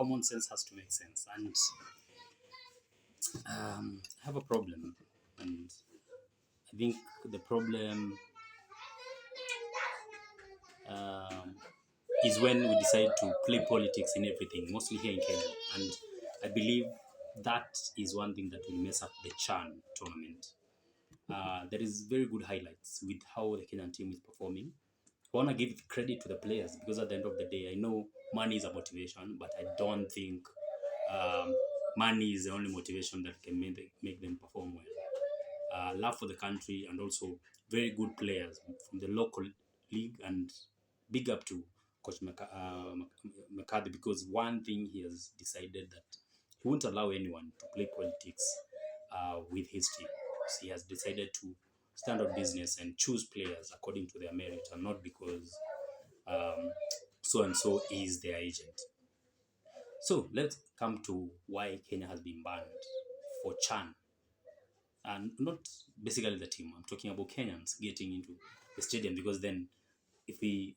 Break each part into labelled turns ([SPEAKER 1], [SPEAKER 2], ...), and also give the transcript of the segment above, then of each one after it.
[SPEAKER 1] common sense has to make sense. And I have a problem, and I think the problem um, is when we decide to play politics in everything, mostly here in Kenya. And I believe that is one thing that will mess up the CHAN tournament. There is very good highlights with how the Kenyan team is performing. I want to give credit to the players because at the end of the day, I know money is a motivation, but I don't think um, money is the only motivation that can make them perform well. Love for the country, and also very good players from the local league, and big up to Coach McCarthy, because one thing he has decided that he won't allow anyone to play politics with his team. So he has decided to stand on business and choose players according to their merit, and not because so and so is their agent. So let's come to why Kenya has been banned for CHAN, and not basically the team. I'm talking about Kenyans getting into the stadium, because then if we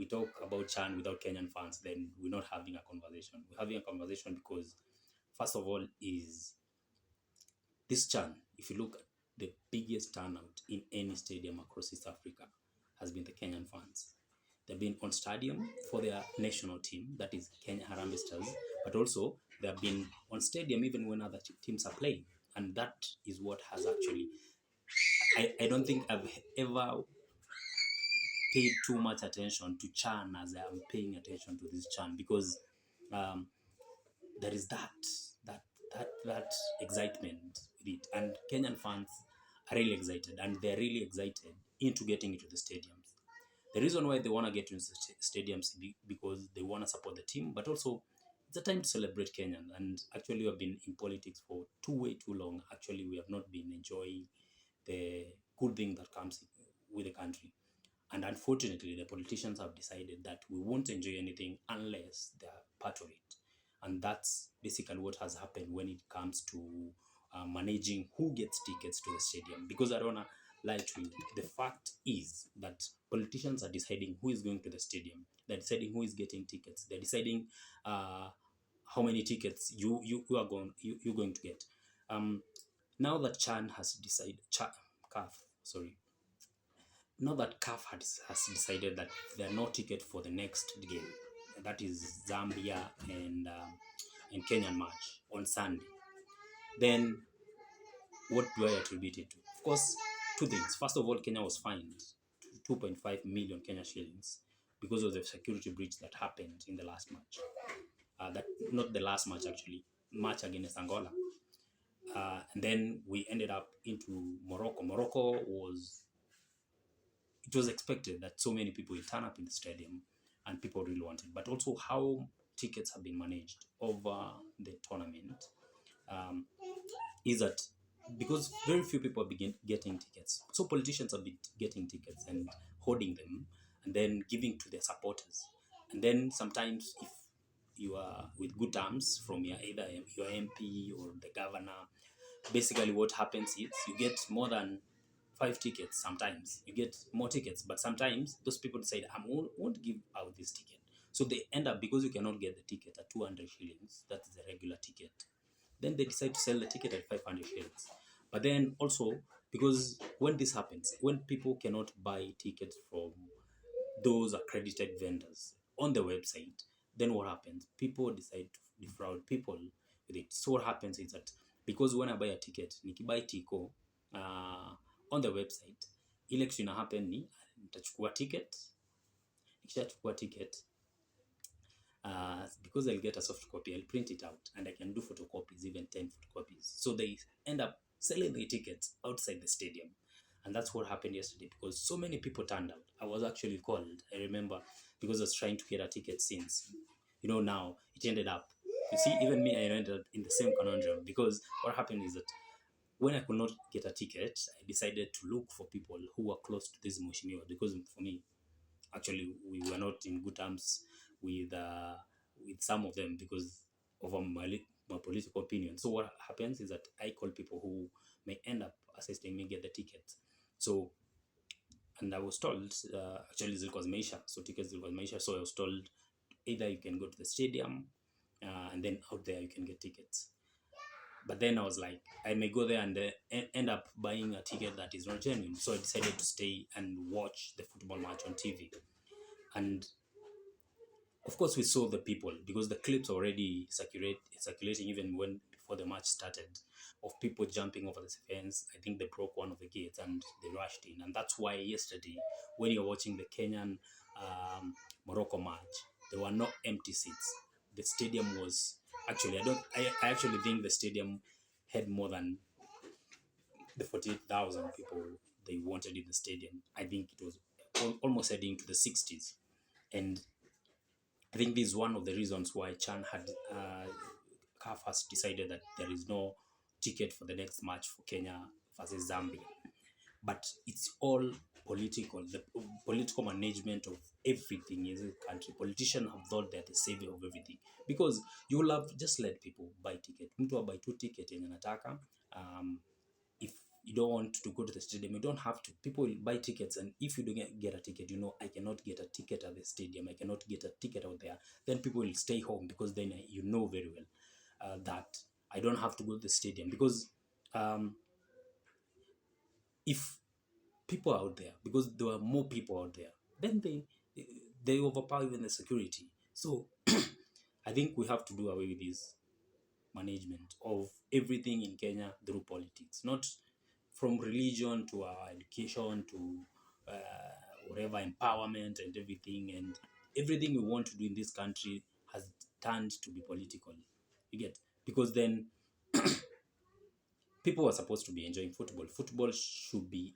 [SPEAKER 1] talk about CHAN without Kenyan fans, then we're not having a conversation. We're having a conversation because, first of all, is this CHAN. If you look at the biggest turnout in any stadium across East Africa, has been the Kenyan fans. They've been on stadium for their national team, that is Kenya Harambee Stars, but also they've been on stadium even when other teams are playing. And that is what has actually, I don't think I've ever paid too much attention to CHAN as I am paying attention to this CHAN, because um, there is that that excitement with it, and Kenyan fans are really excited, and they're really excited into getting into the stadiums. The reason why they want to get into the stadiums is because they want to support the team, but also it's a time to celebrate Kenyan. And actually, we have been in politics for way too long. Actually, we have not been enjoying the good thing that comes with the country. And unfortunately, the politicians have decided that we won't enjoy anything unless they're part of it. And that's basically what has happened when it comes to managing who gets tickets to the stadium. Because I don't want to lie to you, the fact is that politicians are deciding who is going to the stadium. They're deciding who is getting tickets. They're deciding how many tickets you're going to get. Now that CHAN has decided, CAF, sorry, now that CAF has decided that there are no ticket for the next game, that is Zambia and Kenyan match on Sunday, then what do I attribute it to? Of course, two things. First of all, Kenya was fined 2.5 million Kenya shillings because of the security breach that happened in the last match. That not the last match actually, match against Angola. And then we ended up into Morocco. Morocco was, it was expected that so many people will turn up in the stadium, and people really wanted. But also how tickets have been managed over the tournament is that because very few people begin getting tickets, so politicians have been getting tickets and hoarding them, and then giving to their supporters. And then sometimes, if you are with good terms from either your MP or the governor, basically what happens is you get more than 5 tickets. Sometimes you get more tickets, but sometimes those people decide, I won't give out this ticket. So they end up, because you cannot get the ticket at 200 shillings, that's the regular ticket, then they decide to sell the ticket at 500 shillings. But then also, because when this happens, when people cannot buy tickets from those accredited vendors on the website, then what happens? People decide to defraud people with it. So what happens is that, because when I buy a ticket, nikibuy tiko on the website, ile kitu ina happen ni nitachukua ticket, nikishachukua ticket, because I'll get a soft copy, I'll print it out, and I can do photocopies, even 10 photocopies. So they end up selling the tickets outside the stadium. And that's what happened yesterday, because so many people turned out. I was actually called, I remember, because I was trying to get a ticket since, now it ended up. You see, even me, I ended up in the same conundrum, because what happened is that when I could not get a ticket, I decided to look for people who were close to this Mheshimiwa, because for me, actually, we were not in good terms with some of them because of my political opinion. So what happens is that I call people who may end up assisting me get the ticket. So, and I was told, actually, it was Maisha, so tickets it was Maisha. So I was told, either you can go to the stadium and then out there you can get tickets. But then I was like, I may go there and end up buying a ticket that is not genuine. So I decided to stay and watch the football match on TV. And of course, we saw the people because the clips already circulating even when before the match started, of people jumping over the fence. I think they broke one of the gates and they rushed in, and that's why yesterday, when you're watching the Kenyan Morocco match, there were no empty seats. The stadium was actually I actually think the stadium had more than the 48,000 people they wanted in the stadium. I think it was almost heading to the 60s, and I think this is one of the reasons why Chan had CAF has decided that there is no ticket for the next match for Kenya versus Zambia. But it's all political, the political management of everything in the country. Politicians have thought they're the savior of everything, because you will have just let people buy ticket. Mtu buy 2 ticket yenye anataka. If you don't want to go to the stadium, you don't have to. People will buy tickets, and if you don't get a ticket, I cannot get a ticket at the stadium, I cannot get a ticket out there, then people will stay home, because then very well that I don't have to go to the stadium. Because if people out there, because there are more people out there, then they overpower even the security. So I think we have to do away with this management of everything in Kenya through politics, not from religion to our education to whatever empowerment and everything we want to do in this country has turned to be political. You get? Because then people are supposed to be enjoying football. Football should be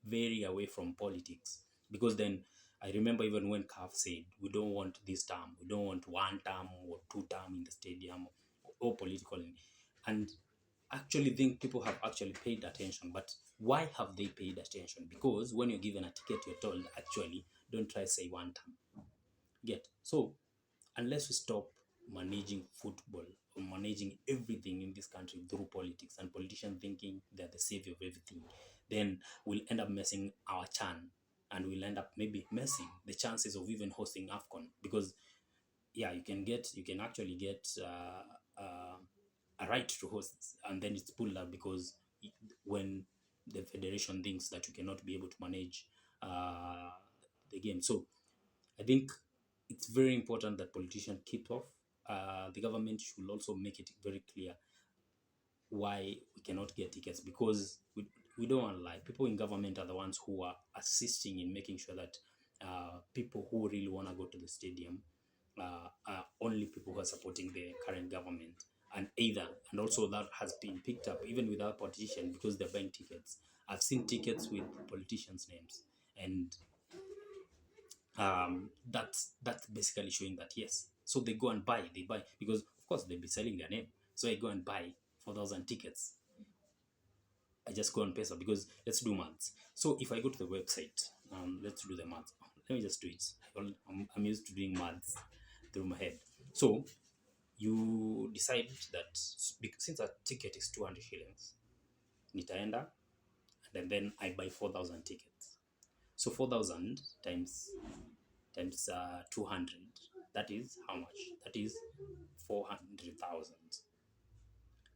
[SPEAKER 1] very away from politics, because then I remember even when CAF said we don't want this term, we don't want 1 term or 2 term in the stadium or political, and actually think people have actually paid attention. But why have they paid attention? Because when you're given a ticket, you're told actually don't try say 1 term. Get? So unless we stop managing football or managing everything in this country through politics, and politicians thinking they're the savior of everything, then we'll end up messing our chan, and we'll end up maybe messing the chances of even hosting AFCON. Because yeah, you can actually get a right to host, and then it's pulled up because when the federation thinks that you cannot be able to manage uh, the game. So I think it's very important that politicians keep off. The government should also make it very clear why we cannot get tickets, because we don't want to lie. People in government are the ones who are assisting in making sure that people who really want to go to the stadium are only people who are supporting the current government. And also that has been picked up even without politicians, because they're buying tickets. I've seen tickets with politicians' names, and that's basically showing that yes. So they go and they buy, because of course they'll be selling their name. So I go and buy 4,000 tickets. I just go on Pesa, because let's do maths. So if I go to the website, let's do the maths. Let me just do it. I'm used to doing maths through my head. So you decide that since a ticket is 200 shillings, nitaenda, and then I buy 4,000 tickets. So 4,000 times 200, that is how much? That is 400,000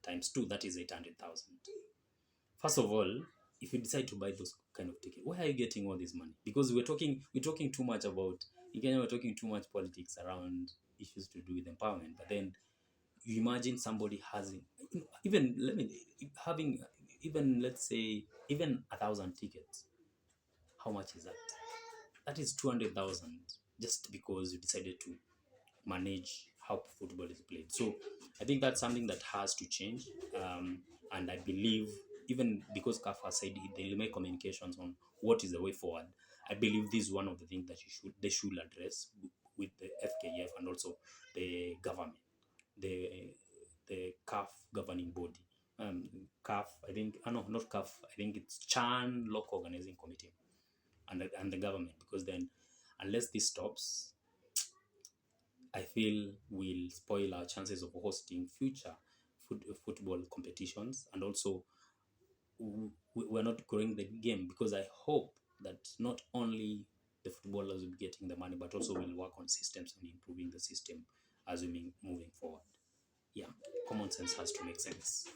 [SPEAKER 1] times 2, that is 800,000. First of all, if you decide to buy those kind of tickets, where are you getting all this money? Because we're talking too much about, in Kenya we're talking too much politics around issues to do with empowerment. But then you imagine somebody having, even let me having even let's say even 1,000 tickets. How much is that? That is 200,000, just because you decided to manage how football is played. So I think that's something that has to change. And I believe, even because CAF has said they'll make communications on what is the way forward, I believe this is one of the things that they should address with the FKF and also the government, the CAF governing body. CAF, I think, no, not CAF, I think it's Chan Local Organizing Committee, and the government, because then unless this stops, I feel we'll spoil our chances of hosting future football competitions. And also we're not growing the game, because I hope that not only the footballers will be getting the money, but also we'll work on systems and improving the system as we moving forward. Yeah, common sense has to make sense.